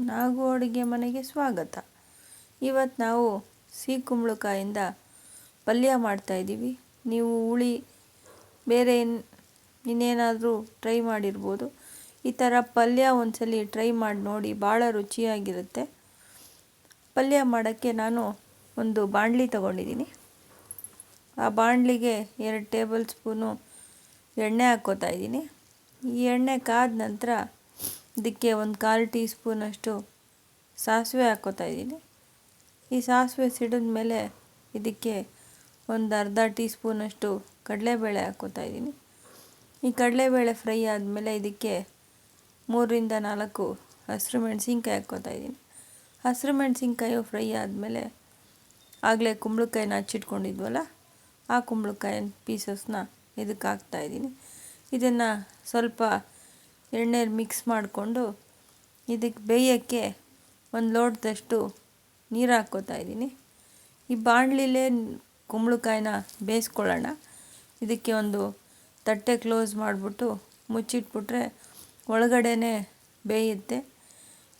ನಾಗು ಅಡುಗೆ ಮನೆಗೆ ಸ್ವಾಗತ. ಇವತ್ತು ನಾವು ಸಿಹಿ ಕುಂಬಳಕಾಯಿಂದ ಪಲ್ಯ ಮಾಡ್ತಾಯಿದ್ದೀವಿ. ನೀವು ಹುಳಿ ಬೇರೆ ಇನ್ನೇನಾದರೂ ಟ್ರೈ ಮಾಡಿರ್ಬೋದು. ಈ ಥರ ಪಲ್ಯ ಒಂದ್ಸಲಿ ಟ್ರೈ ಮಾಡಿ ನೋಡಿ, ಭಾಳ ರುಚಿಯಾಗಿರುತ್ತೆ. ಪಲ್ಯ ಮಾಡೋಕ್ಕೆ ನಾನು ಒಂದು ಬಾಣಲಿ ತಗೊಂಡಿದ್ದೀನಿ. ಆ ಬಾಣಲಿಗೆ 2 ಟೇಬಲ್ ಸ್ಪೂನು ಎಣ್ಣೆ ಹಾಕ್ಕೋತಾ ಇದ್ದೀನಿ. ಈ ಎಣ್ಣೆ ಕಾದ ನಂತರ ಇದಕ್ಕೆ 1/4 ಟೀ ಸ್ಪೂನಷ್ಟು ಸಾಸಿವೆ ಹಾಕ್ಕೋತಾ ಇದ್ದೀನಿ. ಈ ಸಾಸಿವೆ ಸಿಡಿದ ಮೇಲೆ ಇದಕ್ಕೆ ಒಂದು ಅರ್ಧ ಟೀ ಸ್ಪೂನಷ್ಟು ಕಡಲೆಬೇಳೆ ಹಾಕ್ಕೋತಾ ಇದ್ದೀನಿ. ಈ ಕಡಲೆಬೇಳೆ ಫ್ರೈ ಆದಮೇಲೆ ಇದಕ್ಕೆ 3ರಿಂದ 4 ಹಸಿರು ಮೆಣಸಿನ್ಕಾಯಿ ಹಾಕ್ಕೋತಾ ಇದ್ದೀನಿ. ಹಸಿರು ಮೆಣಸಿನ್ಕಾಯಿ ಫ್ರೈ ಆದಮೇಲೆ ಆಗಲೇ ಕುಂಬಳಕಾಯಿನ ಹಚ್ಚಿಟ್ಕೊಂಡಿದ್ವಲ್ಲ, ಆ ಕುಂಬಳಕಾಯಿ ಪೀಸಸ್ನ ಇದಕ್ಕೆ ಹಾಕ್ತಾಯಿದ್ದೀನಿ. ಇದನ್ನು ಸ್ವಲ್ಪ ಎಣ್ಣೆಲಿ ಮಿಕ್ಸ್ ಮಾಡಿಕೊಂಡು ಇದಕ್ಕೆ ಬೇಯೋಕ್ಕೆ 1 ಲೋಟದಷ್ಟು ನೀರು ಹಾಕ್ಕೋತಾ ಇದ್ದೀನಿ. ಈ ಬಾಣಲಿಲೇ ಕುಂಬಳಕಾಯಿನ ಬೇಯಿಸ್ಕೊಳ್ಳೋಣ. ಇದಕ್ಕೆ ಒಂದು ತಟ್ಟೆ ಕ್ಲೋಸ್ ಮಾಡಿಬಿಟ್ಟು ಮುಚ್ಚಿಟ್ಬಿಟ್ರೆ ಒಳಗಡೆನೇ ಬೇಯುತ್ತೆ.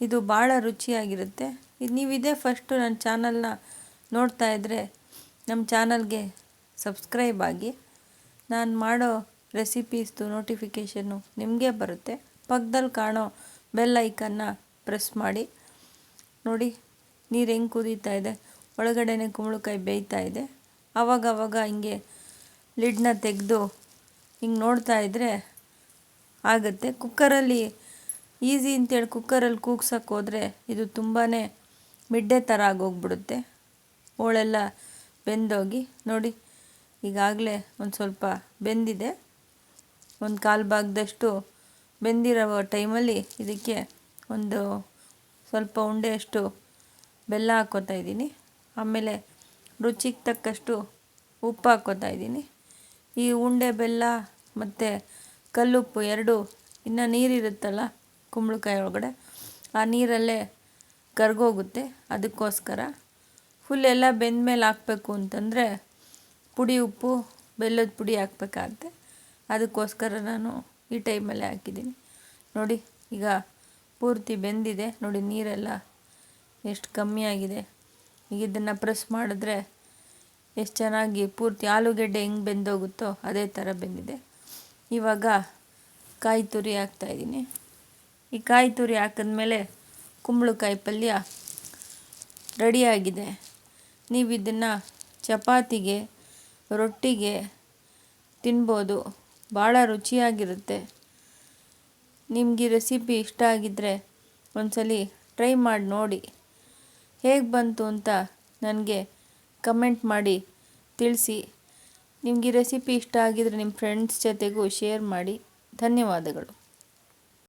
ಇದು ಭಾಳ ರುಚಿಯಾಗಿರುತ್ತೆ. ನೀವು ಇದೇ ಫಸ್ಟು ನನ್ನ ಚಾನಲ್ನ ನೋಡ್ತಾ ಇದ್ದರೆ ನಮ್ಮ ಚಾನಲ್ಗೆ ಸಬ್ಸ್ಕ್ರೈಬ್ ಆಗಿ. ನಾನು ಮಾಡೋ ರೆಸಿಪೀಸ್ದು ನೋಟಿಫಿಕೇಷನ್ನು ನಿಮಗೆ ಬರುತ್ತೆ. ಪಕ್ಕದಲ್ಲಿ ಕಾಣೋ ಬೆಲ್ ಐಕನ್ನ ಪ್ರೆಸ್ ಮಾಡಿ. ನೋಡಿ ನೀರು ಹೆಂಗೆ ಕುದೀತಾ ಇದೆ, ಒಳಗಡೆನೇ ಕುಂಬಳಕಾಯಿ ಬೇಯ್ತಾ ಇದೆ. ಆವಾಗವಾಗ ಹಿಂಗೆ ಲಿಡ್ನ ತೆಗೆದು ಹಿಂಗೆ ನೋಡ್ತಾ ಇದ್ದರೆ ಆಗುತ್ತೆ. ಕುಕ್ಕರಲ್ಲಿ ಈಸಿ ಅಂತೇಳಿ ಕುಕ್ಕರಲ್ಲಿ ಕೂಗ್ಸೋಕ್ಕೆ ಹೋದರೆ ಇದು ತುಂಬಾ ಮಿಡ್ಡೆ ಥರ ಆಗೋಗ್ಬಿಡುತ್ತೆ. ಹೋಳೆಲ್ಲ ಬೆಂದೋಗಿ ನೋಡಿ ಈಗಾಗಲೇ ಒಂದು ಸ್ವಲ್ಪ ಬೆಂದಿದೆ. 1/4 ಭಾಗದಷ್ಟು ಬೆಂದಿರೋ ಟೈಮಲ್ಲಿ ಇದಕ್ಕೆ ಒಂದು ಸ್ವಲ್ಪ ಉಂಡೆಯಷ್ಟು ಬೆಲ್ಲ ಹಾಕ್ಕೋತಾ ಇದ್ದೀನಿ. ಆಮೇಲೆ ರುಚಿಗೆ ತಕ್ಕಷ್ಟು ಉಪ್ಪು ಹಾಕ್ಕೋತಾ ಇದ್ದೀನಿ. ಈ ಉಂಡೆ ಬೆಲ್ಲ ಮತ್ತು ಕಲ್ಲುಪ್ಪು ಎರಡೂ ಇನ್ನು ನೀರಿರುತ್ತಲ್ಲ ಕುಂಬಳಕಾಯಿ ಒಳಗಡೆ, ಆ ನೀರಲ್ಲೇ ಕರಗೋಗುತ್ತೆ. ಅದಕ್ಕೋಸ್ಕರ ಫುಲ್ ಎಲ್ಲ ಬೆಂದಮೇಲೆ ಹಾಕಬೇಕು ಅಂತಂದರೆ ಪುಡಿ ಉಪ್ಪು ಬೆಲ್ಲದ ಪುಡಿ ಹಾಕಬೇಕಾಗತ್ತೆ. ಅದಕ್ಕೋಸ್ಕರ ನಾನು ಈ ಟೈಮಲ್ಲೇ ಹಾಕಿದ್ದೀನಿ. ನೋಡಿ ಈಗ ಪೂರ್ತಿ ಬೆಂದಿದೆ. ನೋಡಿ ನೀರೆಲ್ಲ ಎಷ್ಟು ಕಮ್ಮಿ ಆಗಿದೆ. ಈಗ ಇದನ್ನು ಪ್ರೆಸ್ ಮಾಡಿದ್ರೆ ಎಷ್ಟು ಚೆನ್ನಾಗಿ ಪೂರ್ತಿ ಆಲೂಗೆಡ್ಡೆ ಹೆಂಗೆ ಬೆಂದೋಗುತ್ತೋ ಅದೇ ಥರ ಬೆಂದಿದೆ. ಇವಾಗ ಕಾಯಿ ತುರಿ ಹಾಕ್ತಾಯಿದ್ದೀನಿ. ಈ ಕಾಯಿ ತುರಿ ಹಾಕಿದ್ಮೇಲೆ ಕುಂಬಳಕಾಯಿ ಪಲ್ಯ ರೆಡಿಯಾಗಿದೆ. ನೀವು ಇದನ್ನು ಚಪಾತಿಗೆ, ರೊಟ್ಟಿಗೆ ತಿನ್ಬೋದು. ಭಾಳ ರುಚಿಯಾಗಿರುತ್ತೆ. ನಿಮಗೆ ರೆಸಿಪಿ ಇಷ್ಟ ಆಗಿದ್ದರೆ ಒಂದ್ಸಲಿ ಟ್ರೈ ಮಾಡಿ ನೋಡಿ. ಹೇಗೆ ಬಂತು ಅಂತ ನನಗೆ ಕಮೆಂಟ್ ಮಾಡಿ ತಿಳಿಸಿ. ನಿಮಗೆ ರೆಸಿಪಿ ಇಷ್ಟ ಆಗಿದರೆ ನಿಮ್ಮ ಫ್ರೆಂಡ್ಸ್ ಜೊತೆಗೂ ಶೇರ್ ಮಾಡಿ. ಧನ್ಯವಾದಗಳು.